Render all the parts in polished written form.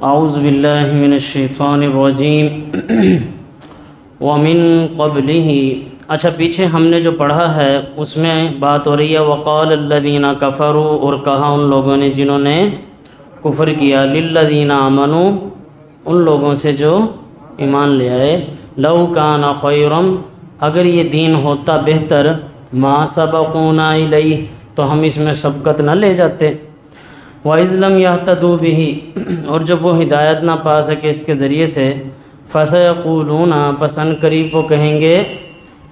اعوذ باللہ من الشیطان الرجیم ومن قبلہ۔ اچھا، پیچھے ہم نے جو پڑھا ہے اس میں بات ہو رہی ہے وقال الذین کفروا، اور کہا ان لوگوں نے جنہوں نے کفر کیا، للذین آمنوا، ان لوگوں سے جو ایمان لے آئے، لو کان خیرا، اگر یہ دین ہوتا بہتر، ما سبقونا الیہ، تو ہم اس میں سبقت نہ لے جاتے، وَإِذْ لَمْ يَهْتَدُوا بِهِ، اور جب وہ ہدایت نہ پا سکے اس کے ذریعے سے، فَسَيَقُولُونَ، پس ان قریب وہ کہیں گے،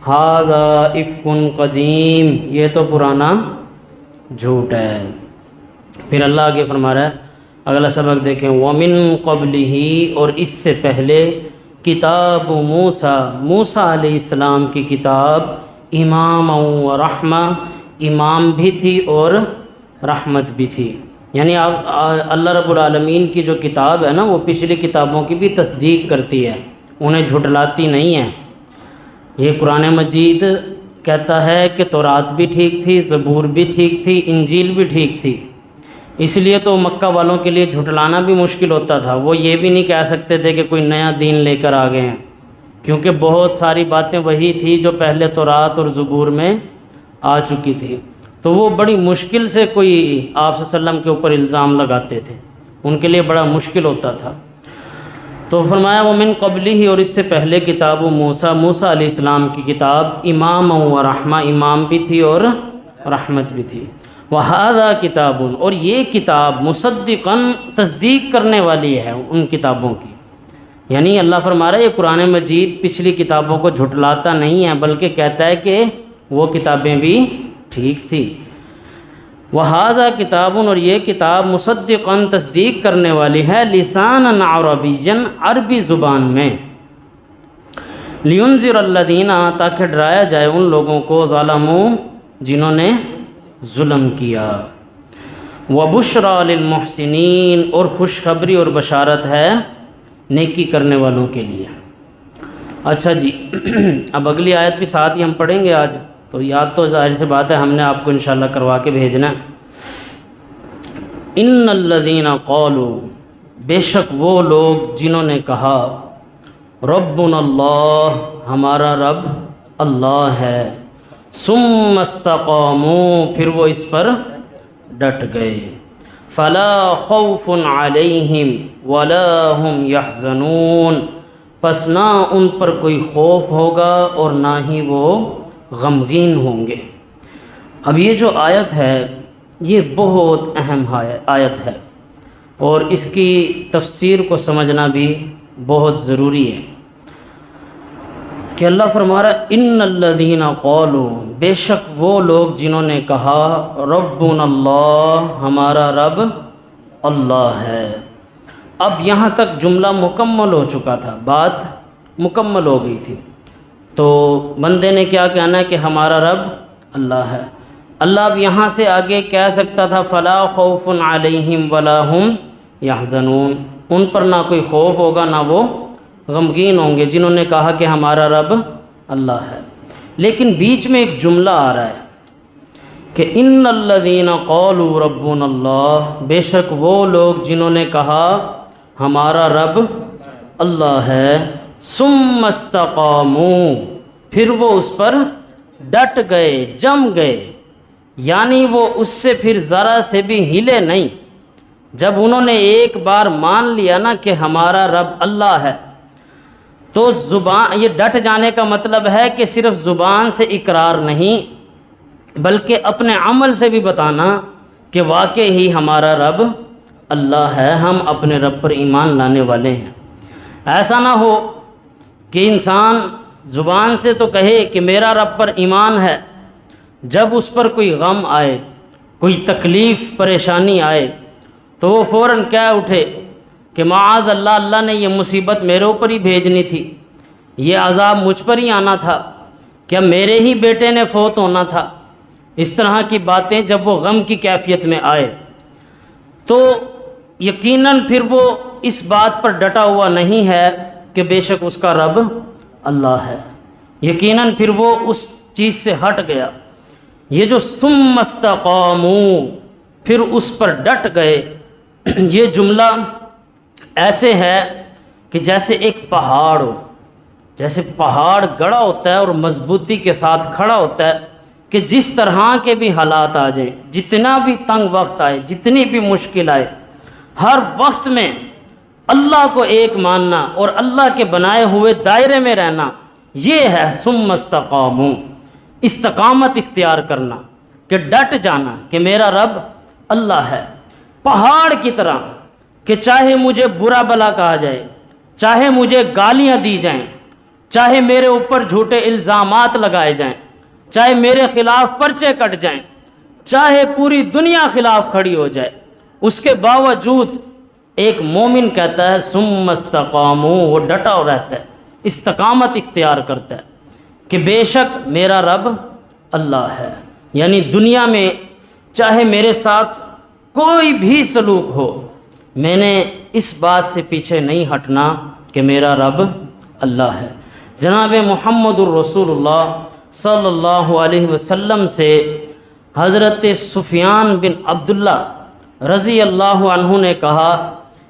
هَذَا إِفْكٌ قَدِيمٌ، یہ تو پرانا جھوٹ ہے۔ پھر اللہ آگے فرما رہا ہے، اگلا سبق دیکھیں، وَمِن قَبْلِهِ، اور اس سے پہلے، کتاب موسیٰ علیہ السلام کی کتاب، امام و رحمہ، امام بھی تھی اور رحمت بھی تھی، یعنی اللہ رب العالمین کی جو کتاب ہے نا وہ پچھلی کتابوں کی بھی تصدیق کرتی ہے، انہیں جھٹلاتی نہیں ہے۔ یہ قرآن مجید کہتا ہے کہ تورات بھی ٹھیک تھی، زبور بھی ٹھیک تھی، انجیل بھی ٹھیک تھی، اس لیے تو مکہ والوں کے لیے جھٹلانا بھی مشکل ہوتا تھا، وہ یہ بھی نہیں کہہ سکتے تھے کہ کوئی نیا دین لے کر آ گئے ہیں، کیونکہ بہت ساری باتیں وہی تھی جو پہلے تورات اور زبور میں آ چکی تھی، تو وہ بڑی مشکل سے کوئی آپ صلی اللہ علیہ وسلم کے اوپر الزام لگاتے تھے، ان کے لیے بڑا مشکل ہوتا تھا۔ تو فرمایا ومن قبلہ، اور اس سے پہلے کتاب موسیٰ علیہ السلام کی کتاب، امام و رحمہ، امام بھی تھی اور رحمت بھی تھی، وہذا کتاب، اور یہ کتاب مصدقاً، تصدیق کرنے والی ہے ان کتابوں کی، یعنی اللہ فرما رہا ہے یہ قرآن مجید پچھلی کتابوں کو جھٹلاتا نہیں ہے بلکہ کہتا ہے کہ وہ کتابیں بھی ٹھیک تھی۔ وہذا کتاب، اور یہ کتاب مصدقاً، تصدیق کرنے والی ہے، لساناً عربیاً، عربی زبان میں، لینذر الذین، تاکہ ڈرایا جائے ان لوگوں کو، ظلموا، جنہوں نے ظلم کیا، وبشریٰ للمحسنین، اور خوشخبری اور بشارت ہے نیکی کرنے والوں کے لیے۔ اچھا جی، اب اگلی آیت بھی ساتھ ہی ہم پڑھیں گے آج، تو یاد تو ظاہر سی بات ہے ہم نے آپ کو انشاءاللہ کروا کے بھیجنا ہے۔ ان الذین قالوا، بے شک وہ لوگ جنہوں نے کہا، ربنا اللہ، ہمارا رب اللہ ہے، ثم استقاموا، پھر وہ اس پر ڈٹ گئے، فلا خوف علیہم ولا هم یحزنون، پس نہ ان پر کوئی خوف ہوگا اور نہ ہی وہ غمگین ہوں گے۔ اب یہ جو آیت ہے یہ بہت اہم آیت ہے، اور اس کی تفسیر کو سمجھنا بھی بہت ضروری ہے کہ اللہ فرما رہا ہے ان الذین قالوا، بے شک وہ لوگ جنہوں نے کہا، ربنا اللہ، ہمارا رب اللہ ہے۔ اب یہاں تک جملہ مکمل ہو چکا تھا، بات مکمل ہو گئی تھی، تو بندے نے کیا کہنا ہے کہ ہمارا رب اللہ ہے۔ اللہ اب یہاں سے آگے کہہ سکتا تھا فلا خوف علیہم ولا هم یحزنون، ان پر نہ کوئی خوف ہوگا نہ وہ غمگین ہوں گے جنہوں نے کہا کہ ہمارا رب اللہ ہے، لیکن بیچ میں ایک جملہ آ رہا ہے کہ ان الذین قالوا ربنا اللہ، بے شک وہ لوگ جنہوں نے کہا ہمارا رب اللہ ہے، ثم استقاموا، پھر وہ اس پر ڈٹ گئے، جم گئے، یعنی وہ اس سے پھر ذرا سے بھی ہلے نہیں۔ جب انہوں نے ایک بار مان لیا نا کہ ہمارا رب اللہ ہے، تو زبان، یہ ڈٹ جانے کا مطلب ہے کہ صرف زبان سے اقرار نہیں بلکہ اپنے عمل سے بھی بتانا کہ واقعی ہی ہمارا رب اللہ ہے، ہم اپنے رب پر ایمان لانے والے ہیں۔ ایسا نہ ہو کہ انسان زبان سے تو کہے کہ میرا رب پر ایمان ہے، جب اس پر کوئی غم آئے، کوئی تکلیف پریشانی آئے تو وہ فوراً کہہ اٹھے کہ معاذ اللہ، اللہ نے یہ مصیبت میرے اوپر ہی بھیجنی تھی، یہ عذاب مجھ پر ہی آنا تھا، کیا میرے ہی بیٹے نے فوت ہونا تھا۔ اس طرح کی باتیں جب وہ غم کی کیفیت میں آئے تو یقیناً پھر وہ اس بات پر ڈٹا ہوا نہیں ہے کہ بے شک اس کا رب اللہ ہے، یقیناً پھر وہ اس چیز سے ہٹ گیا۔ یہ جو ثم استقاموا، پھر اس پر ڈٹ گئے، یہ جملہ ایسے ہے کہ جیسے ایک پہاڑ ہو، جیسے پہاڑ گڑا ہوتا ہے اور مضبوطی کے ساتھ کھڑا ہوتا ہے کہ جس طرح کے بھی حالات آ جائیں، جتنا بھی تنگ وقت آئے، جتنی بھی مشکل آئے، ہر وقت میں اللہ کو ایک ماننا اور اللہ کے بنائے ہوئے دائرے میں رہنا، یہ ہے ثم استقاموا، استقامت اختیار کرنا، کہ ڈٹ جانا کہ میرا رب اللہ ہے، پہاڑ کی طرح کہ چاہے مجھے برا بھلا کہا جائے، چاہے مجھے گالیاں دی جائیں، چاہے میرے اوپر جھوٹے الزامات لگائے جائیں، چاہے میرے خلاف پرچے کٹ جائیں، چاہے پوری دنیا خلاف کھڑی ہو جائے، اس کے باوجود ایک مومن کہتا ہے ثم استقاموا، وہ ڈٹا ہوا رہتا ہے، استقامت اختیار کرتا ہے کہ بے شک میرا رب اللہ ہے۔ یعنی دنیا میں چاہے میرے ساتھ کوئی بھی سلوک ہو، میں نے اس بات سے پیچھے نہیں ہٹنا کہ میرا رب اللہ ہے۔ جناب محمد الرسول اللہ صلی اللہ علیہ وسلم سے حضرت سفیان بن عبداللہ رضی اللہ عنہ نے کہا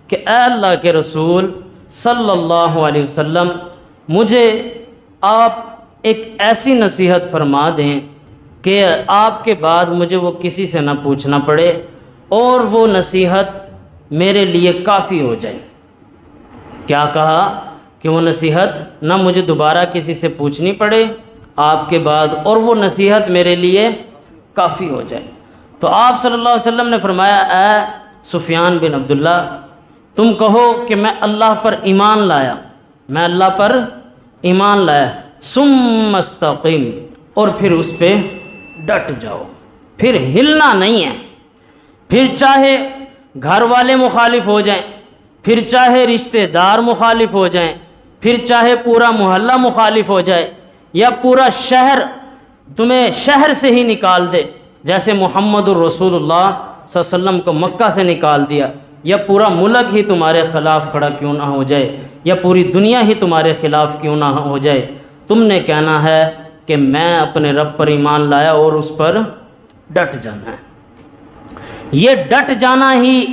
کہ اے اللہ کے رسول صلی اللہ علیہ وسلم، مجھے آپ ایک ایسی نصیحت فرما دیں کہ آپ کے بعد مجھے وہ کسی سے نہ پوچھنا پڑے اور وہ نصیحت میرے لیے کافی ہو جائے۔ کیا کہا کہ وہ نصیحت نہ مجھے دوبارہ کسی سے پوچھنی پڑے آپ کے بعد، اور وہ نصیحت میرے لیے کافی ہو جائے۔ تو آپ صلی اللہ علیہ وسلم نے فرمایا اے سفیان بن عبداللہ، تم کہو کہ میں اللہ پر ایمان لایا، میں اللہ پر ایمان لایا، ثم استقم، اور پھر اس پہ ڈٹ جاؤ، پھر ہلنا نہیں ہے، پھر چاہے گھر والے مخالف ہو جائیں، پھر چاہے رشتہ دار مخالف ہو جائیں، پھر چاہے پورا محلہ مخالف ہو جائے، یا پورا شہر تمہیں شہر سے ہی نکال دے، جیسے محمد الرسول اللہ صلی اللہ علیہ وسلم کو مکہ سے نکال دیا، یا پورا ملک ہی تمہارے خلاف کھڑا کیوں نہ ہو جائے، یا پوری دنیا ہی تمہارے خلاف کیوں نہ ہو جائے، تم نے کہنا ہے کہ میں اپنے رب پر ایمان لایا اور اس پر ڈٹ جانا ہے۔ یہ ڈٹ جانا ہی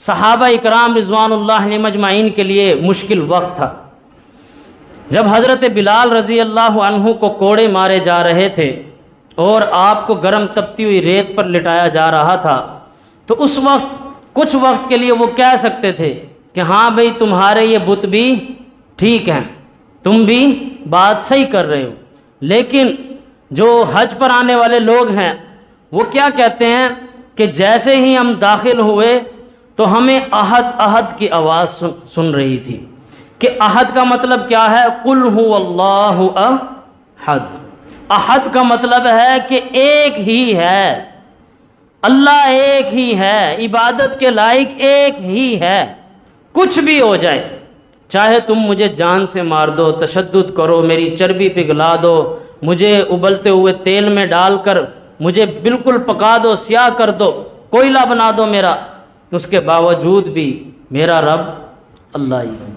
صحابہ اکرام رضوان اللہ علیہم اجمعین کے لیے مشکل وقت تھا۔ جب حضرت بلال رضی اللہ عنہ کو کوڑے مارے جا رہے تھے اور آپ کو گرم تپتی ہوئی ریت پر لٹایا جا رہا تھا، تو اس وقت کچھ وقت کے لیے وہ کہہ سکتے تھے کہ ہاں بھئی تمہارے یہ بت بھی ٹھیک ہیں، تم بھی بات صحیح کر رہے ہو، لیکن جو حج پر آنے والے لوگ ہیں وہ کیا کہتے ہیں کہ جیسے ہی ہم داخل ہوئے تو ہمیں احد احد کی آواز سن رہی تھی، کہ احد کا مطلب کیا ہے؟ قل هو اللہ احد، احد کا مطلب ہے کہ ایک ہی ہے، اللہ ایک ہی ہے، عبادت کے لائق ایک ہی ہے، کچھ بھی ہو جائے، چاہے تم مجھے جان سے مار دو، تشدد کرو، میری چربی پگھلا دو، مجھے ابلتے ہوئے تیل میں ڈال کر مجھے بالکل پکا دو، سیاہ کر دو، کوئلہ بنا دو میرا، اس کے باوجود بھی میرا رب اللہ ہی ہے۔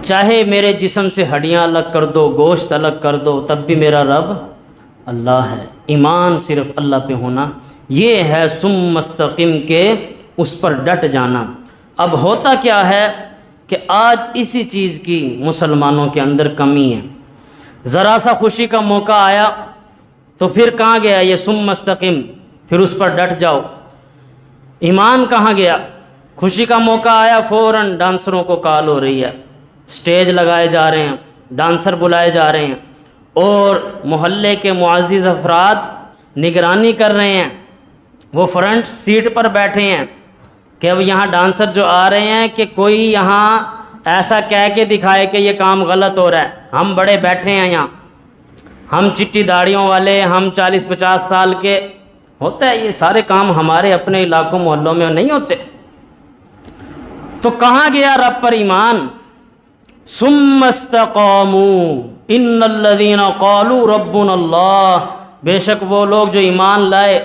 چاہے میرے جسم سے ہڈیاں الگ کر دو، گوشت الگ کر دو، تب بھی میرا رب اللہ ہے۔ ایمان صرف اللہ پہ ہونا، یہ ہے ثم استقم کے اس پر ڈٹ جانا۔ اب ہوتا کیا ہے کہ آج اسی چیز کی مسلمانوں کے اندر کمی ہے، ذرا سا خوشی کا موقع آیا تو پھر کہاں گیا یہ ثم استقم، پھر اس پر ڈٹ جاؤ۔ ایمان کہاں گیا؟ خوشی کا موقع آیا فوراً ڈانسروں کو کال ہو رہی ہے، سٹیج لگائے جا رہے ہیں، ڈانسر بلائے جا رہے ہیں، اور محلے کے معزز افراد نگرانی کر رہے ہیں، وہ فرنٹ سیٹ پر بیٹھے ہیں کہ اب یہاں ڈانسر جو آ رہے ہیں کہ کوئی یہاں ایسا کہہ کے دکھائے کہ یہ کام غلط ہو رہا ہے، ہم بڑے بیٹھے ہیں یہاں، ہم چٹی داڑیوں والے، ہم 40-50 سال کے، ہوتا ہے یہ سارے کام ہمارے اپنے علاقوں محلوں میں نہیں ہوتے۔ تو کہاں گیا رب پر ایمان؟ ثم استقاموا ان الذين قالوا ربنا اللہ، بے شک وہ لوگ جو ایمان لائے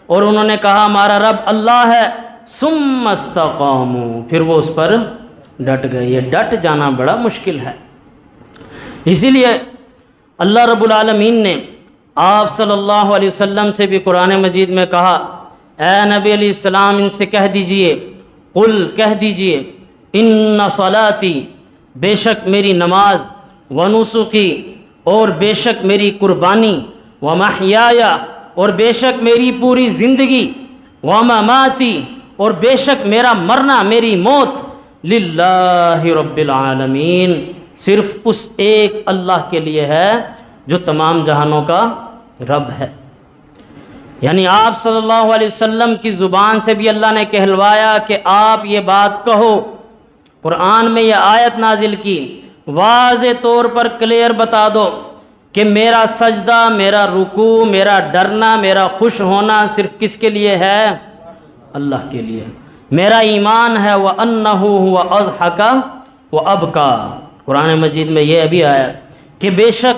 اور انہوں نے کہا ہمارا رب اللہ ہے، ثم استقاموا، پھر وہ اس پر ڈٹ گئے۔ یہ ڈٹ جانا بڑا مشکل ہے، اسی لیے اللہ رب العالمین نے آپ صلی اللہ علیہ وسلم سے بھی قرآن مجید میں کہا اے نبی علیہ السلام ان سے کہہ دیجئے قل کہہ دیجئے ان صلاتی بے شک میری نماز، و نسکی اور بے شک میری قربانی، و محیایا اور بے شک میری پوری زندگی، و مماتی اور بے شک میرا مرنا، میری موت، للہ رب العالمین صرف اس ایک اللہ کے لیے ہے جو تمام جہانوں کا رب ہے۔ یعنی آپ صلی اللہ علیہ وسلم کی زبان سے بھی اللہ نے کہلوایا کہ آپ یہ بات کہو۔ قرآن میں یہ آیت نازل کی، واضح طور پر کلیئر بتا دو کہ میرا سجدہ، میرا رکوع، میرا ڈرنا، میرا خوش ہونا صرف کس کے لیے ہے؟ اللہ کے لیے۔ میرا ایمان ہے وَأَنَّهُ هُوَ أَضْحَكَ وَأَبْكَى۔ قرآن مجید میں یہ ابھی آیا کہ بے شک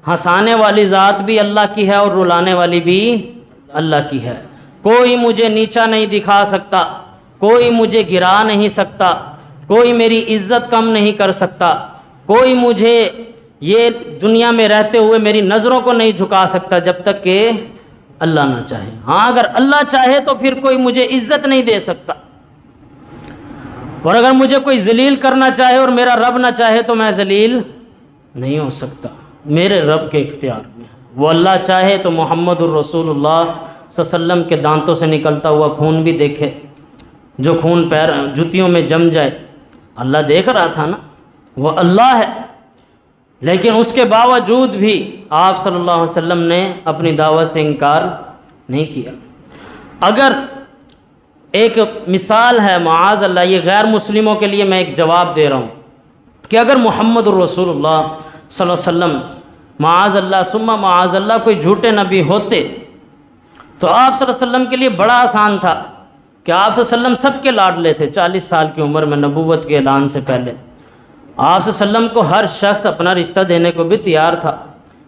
ہنسانے والی ذات بھی اللہ کی ہے اور رلانے والی بھی اللہ کی ہے۔ کوئی مجھے نیچا نہیں دکھا سکتا، کوئی مجھے گرا نہیں سکتا، کوئی میری عزت کم نہیں کر سکتا، کوئی مجھے یہ دنیا میں رہتے ہوئے میری نظروں کو نہیں جھکا سکتا جب تک کہ اللہ نہ چاہے۔ ہاں اگر اللہ چاہے تو پھر کوئی مجھے عزت نہیں دے سکتا، اور اگر مجھے کوئی ذلیل کرنا چاہے اور میرا رب نہ چاہے تو میں ذلیل نہیں ہو سکتا، میرے رب کے اختیار میں۔ وہ اللہ چاہے تو محمد الرسول اللہ صلی اللہ علیہ وسلم کے دانتوں سے نکلتا ہوا خون بھی دیکھے، جو خون پیر جوتیوں میں جم جائے، اللہ دیکھ رہا تھا نا، وہ اللہ ہے۔ لیکن اس کے باوجود بھی آپ صلی اللہ علیہ وسلم نے اپنی دعوت سے انکار نہیں کیا۔ اگر ایک مثال ہے، معاذ اللہ، یہ غیر مسلموں کے لیے میں ایک جواب دے رہا ہوں کہ اگر محمد الرسول اللہ صلی اللہ علیہ وسلم معاذ اللہ ثم معاذ اللہ کوئی جھوٹے نبی ہوتے تو آپ صلی اللہ علیہ وسلم کے لیے بڑا آسان تھا کہ آپ صلی اللہ علیہ وسلم سب کے لاڈلے تھے۔ 40 سال کی عمر میں نبوت کے اعلان سے پہلے آپ صلی اللہ علیہ وسلم کو ہر شخص اپنا رشتہ دینے کو بھی تیار تھا،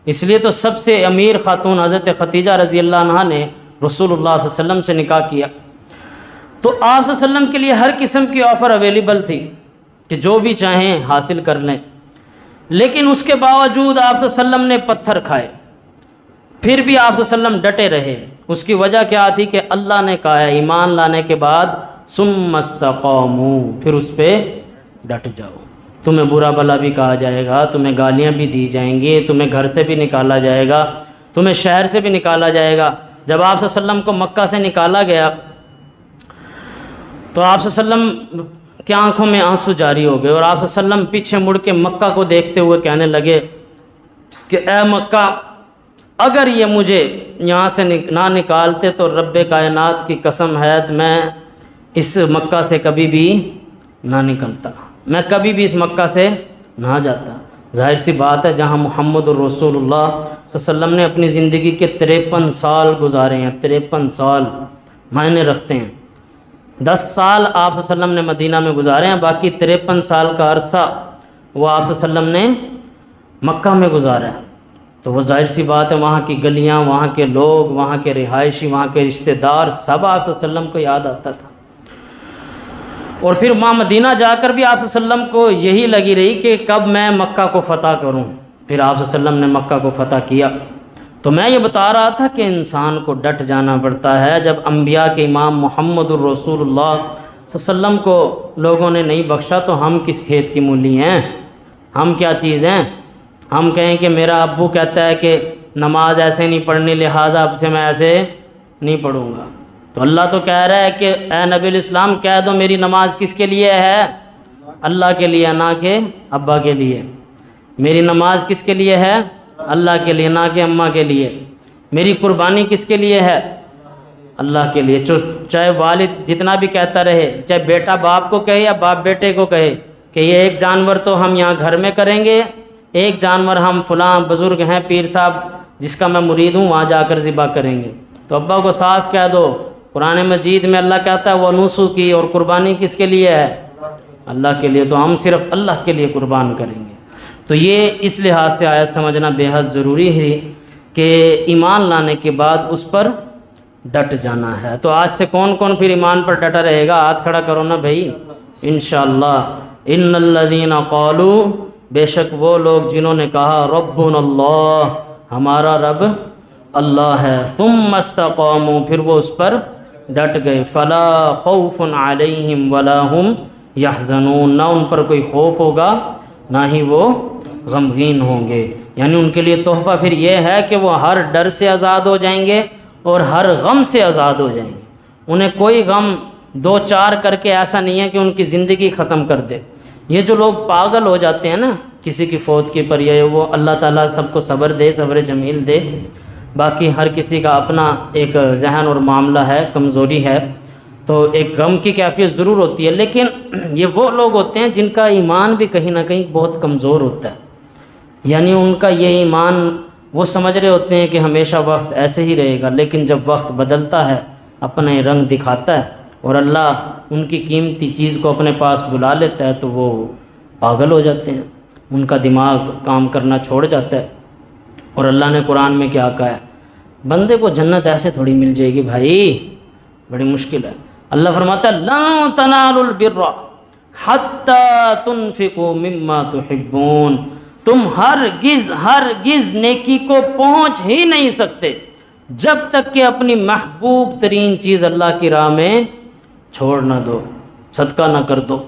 اس لیے تو سب سے امیر خاتون حضرت خدیجہ رضی اللہ عنہا نے رسول اللہ صلی اللہ علیہ وسلم سے نکاح کیا۔ تو آپ صلی اللہ علیہ وسلم کے لیے ہر قسم کی آفر اویلیبل تھی کہ جو بھی چاہیں حاصل کر لیں، لیکن اس کے باوجود آپ صلی اللہ علیہ وسلم نے پتھر کھائے، پھر بھی آپ صلی اللہ علیہ وسلم ڈٹے رہے۔ اس کی وجہ کیا تھی کہ اللہ نے کہا ہے ایمان لانے کے بعد ثم استقاموا، پھر اس پہ ڈٹ جاؤ۔ تمہیں برا بھلا بھی کہا جائے گا، تمہیں گالیاں بھی دی جائیں گی، تمہیں گھر سے بھی نکالا جائے گا، تمہیں شہر سے بھی نکالا جائے گا۔ جب آپ صلی اللہ علیہ وسلم کو مکہ سے نکالا گیا تو آپ صلی اللہ علیہ وسلم کی آنکھوں میں آنسو جاری ہو گئے، اور آپ صلی اللہ علیہ وسلم پیچھے مڑ کے مکہ کو دیکھتے ہوئے کہنے لگے کہ اے مکہ، اگر یہ مجھے یہاں سے نہ نکالتے تو رب کائنات کی قسم ہے میں اس مکہ سے کبھی بھی نہ نکلتا، میں کبھی بھی اس مکہ سے نہ جاتا۔ ظاہر سی بات ہے جہاں محمد الرسول اللہ صلی اللہ علیہ وسلم نے اپنی زندگی کے 53 سال گزارے ہیں، 53 سال معنی رکھتے ہیں۔ 10 سال آپ صلی اللہ علیہ وسلم نے مدینہ میں گزارے ہیں، باقی 53 سال کا عرصہ وہ آپ صلی اللہ علیہ وسلم نے مکہ میں گزارا ہے۔ تو وہ ظاہر سی بات ہے وہاں کی گلیاں، وہاں کے لوگ، وہاں کے رہائشی، وہاں کے رشتہ دار سب آپ صلی اللہ علیہ وسلم کو یاد آتا تھا۔ اور پھر وہاں مدینہ جا کر بھی آپ صلی اللہ علیہ وسلم کو یہی لگی رہی کہ کب میں مکہ کو فتح کروں۔ پھر آپ صلی اللہ علیہ وسلم نے مکہ کو فتح کیا۔ تو میں یہ بتا رہا تھا کہ انسان کو ڈٹ جانا پڑتا ہے۔ جب انبیاء کے امام محمد الرسول اللہ صلی اللہ علیہ وسلم کو لوگوں نے نہیں بخشا تو ہم کس کھیت کی مولی ہیں؟ ہم کیا چیز ہیں؟ ہم کہیں کہ میرا ابو کہتا ہے کہ نماز ایسے نہیں پڑھنی، لہٰذا اب سے میں ایسے نہیں پڑھوں گا۔ تو اللہ تو کہہ رہا ہے کہ اے نبی الاسلام کہہ دو میری نماز کس کے لیے ہے؟ اللہ کے لیے، نہ کہ ابا کے لیے۔ میری نماز کس کے لیے ہے؟ اللہ کے لیے، نہ کہ اماں کے لیے۔ میری قربانی کس کے لیے ہے؟ اللہ کے لیے۔ چاہے والد جتنا بھی کہتا رہے، چاہے بیٹا باپ کو کہے یا باپ بیٹے کو کہے کہ یہ ایک جانور تو ہم یہاں گھر میں کریں گے، ایک جانور ہم فلاں بزرگ ہیں پیر صاحب جس کا میں مرید ہوں وہاں جا کر ذبح کریں گے۔ تو ابا کو صاف کہہ دو، قرآن مجید میں اللہ کہتا ہے وہ نوسو کی، اور قربانی کس کے لیے ہے؟ اللہ کے لیے۔ تو ہم صرف اللہ کے لیے قربان کریں گے۔ تو یہ اس لحاظ سے آیت سمجھنا بے حد ضروری ہے کہ ایمان لانے کے بعد اس پر ڈٹ جانا ہے۔ تو آج سے کون کون پھر ایمان پر ڈٹا رہے گا؟ ہاتھ کھڑا کرو نا بھائی، انشاءاللہ۔ ان الذین قالوا، بے شک وہ لوگ جنہوں نے کہا ربنا اللہ، ہمارا رب اللہ ہے، ثم استقاموا، پھر وہ اس پر ڈٹ گئے، فلا خوف علیہم ولا ہم یحزنون، نہ ان پر کوئی خوف ہوگا نہ ہی وہ غمگین ہوں گے۔ یعنی ان کے لیے تحفہ پھر یہ ہے کہ وہ ہر ڈر سے آزاد ہو جائیں گے اور ہر غم سے آزاد ہو جائیں گے۔ انہیں کوئی غم دو چار کر کے ایسا نہیں ہے کہ ان کی زندگی ختم کر دے۔ یہ جو لوگ پاگل ہو جاتے ہیں نا کسی کی فوتگی پر، یہ وہ اللہ تعالیٰ سب کو صبر دے، صبر جمیل دے، باقی ہر کسی کا اپنا ایک ذہن اور معاملہ ہے، کمزوری ہے، تو ایک غم کی کیفیت ضرور ہوتی ہے، لیکن یہ وہ لوگ ہوتے ہیں جن کا ایمان بھی کہیں نہ کہیں بہت کمزور ہوتا ہے۔ یعنی ان کا یہ ایمان، وہ سمجھ رہے ہوتے ہیں کہ ہمیشہ وقت ایسے ہی رہے گا، لیکن جب وقت بدلتا ہے، اپنے رنگ دکھاتا ہے اور اللہ ان کی قیمتی چیز کو اپنے پاس بلا لیتا ہے تو وہ پاگل ہو جاتے ہیں، ان کا دماغ کام کرنا چھوڑ جاتا ہے۔ اور اللہ نے قرآن میں کیا کہا ہے، بندے کو جنت ایسے تھوڑی مل جائے گی بھائی، بڑی مشکل ہے۔ اللہ فرماتا ہے لن تنالوا البر حتی تنفقوا مما تحبون، تم ہرگز نیکی کو پہنچ ہی نہیں سکتے جب تک کہ اپنی محبوب ترین چیز اللہ کی راہ میں چھوڑ نہ دو، صدقہ نہ کر دو،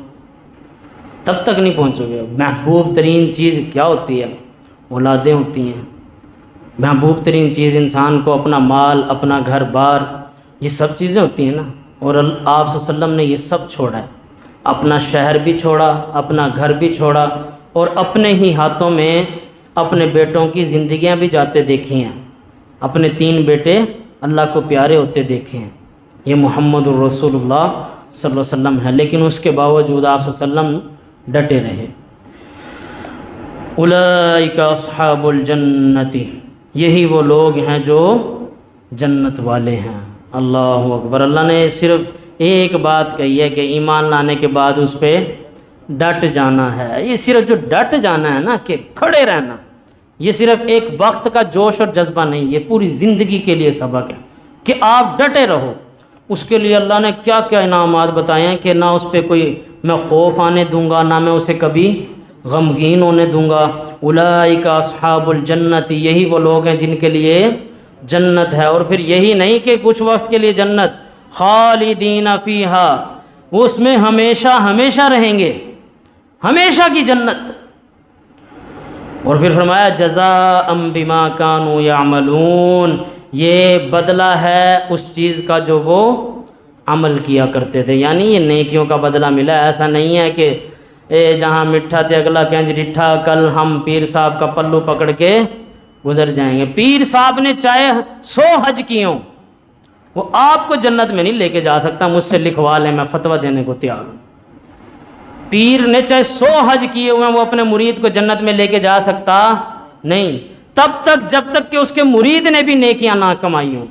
تب تک نہیں پہنچو گے۔ محبوب ترین چیز کیا ہوتی ہے؟ اولادیں ہوتی ہیں۔ محبوب ترین چیز انسان کو اپنا مال، اپنا گھر بار، یہ سب چیزیں ہوتی ہیں نا، اور آپ صلی اللہ علیہ وسلم نے یہ سب چھوڑا ہے، اپنا شہر بھی چھوڑا، اپنا گھر بھی چھوڑا، اور اپنے ہی ہاتھوں میں اپنے بیٹوں کی زندگیاں بھی جاتے دیکھی ہیں، اپنے 3 بیٹے اللہ کو پیارے ہوتے دیکھے ہیں۔ یہ محمد الرسول اللہ صلی اللہ علیہ وسلم ہے، لیکن اس کے باوجود آپ صلی اللہ علیہ وسلم ڈٹے رہے۔ اولئک اصحاب الجنت، یہی وہ لوگ ہیں جو جنت والے ہیں۔ اللہ اکبر۔ اللہ نے صرف ایک بات کہی ہے کہ ایمان لانے کے بعد اس پہ ڈٹ جانا ہے۔ یہ صرف جو ڈٹ جانا ہے نا، کہ کھڑے رہنا، یہ صرف ایک وقت کا جوش اور جذبہ نہیں، یہ پوری زندگی کے لیے سبق ہے کہ آپ ڈٹے رہو۔ اس کے لیے اللہ نے کیا کیا انعامات بتائے ہیں کہ نہ اس پہ کوئی میں خوف آنے دوں گا، نہ میں اسے کبھی غمگین ہونے دوں گا۔ اولئک اصحاب الجنت، یہی وہ لوگ ہیں جن کے لیے جنت ہے۔ اور پھر یہی نہیں کہ کچھ وقت کے لیے جنت، خالدین فیہا، وہ اس میں ہمیشہ ہمیشہ رہیں گے، ہمیشہ کی جنت۔ اور پھر فرمایا جزاء بما کانوا یعملون، یہ بدلہ ہے اس چیز کا جو وہ عمل کیا کرتے تھے، یعنی یہ نیکیوں کا بدلہ ملا۔ ایسا نہیں ہے کہ جہاں مٹھا تھے اگلا کنج ڈٹھا، کل ہم پیر صاحب کا پلو پکڑ کے گزر جائیں گے۔ پیر صاحب نے چاہے 100 حج کیے ہوں، وہ آپ کو جنت میں نہیں لے کے جا سکتا، مجھ سے لکھوا لیں، میں فتویٰ دینے کو تیار ہوں۔ پیر نے چاہے 100 حج کیے ہوئے ہیں، وہ اپنے مرید کو جنت میں لے کے جا سکتا نہیں، تب تک جب تک کہ اس کے مرید نے بھی نیکیاں نہ کمائی ہوں،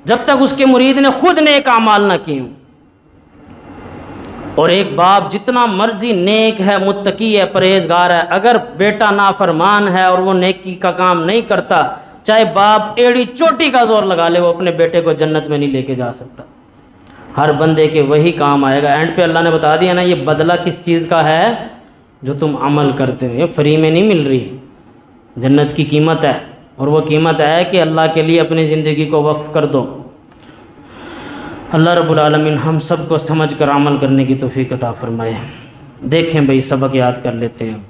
جب تک اس کے مرید نے خود نیک اعمال نہ کیے ہوں۔ اور ایک باپ جتنا مرضی نیک ہے، متقی ہے، پرہیزگار ہے، اگر بیٹا نافرمان ہے اور وہ نیکی کا کام نہیں کرتا، چاہے باپ ایڑی چوٹی کا زور لگا لے، وہ اپنے بیٹے کو جنت میں نہیں لے کے جا سکتا۔ ہر بندے کے وہی کام آئے گا۔ اینڈ پہ اللہ نے بتا دیا نا، یہ بدلہ کس چیز کا ہے؟ جو تم عمل کرتے ہو، یہ فری میں نہیں مل رہی، جنت کی قیمت ہے، اور وہ قیمت ہے کہ اللہ کے لیے اپنی زندگی کو وقف کر دو۔ اللہ رب العالمین ہم سب کو سمجھ کر عمل کرنے کی توفیق عطا فرمائے۔ دیکھیں بھئی، سبق یاد کر لیتے ہیں۔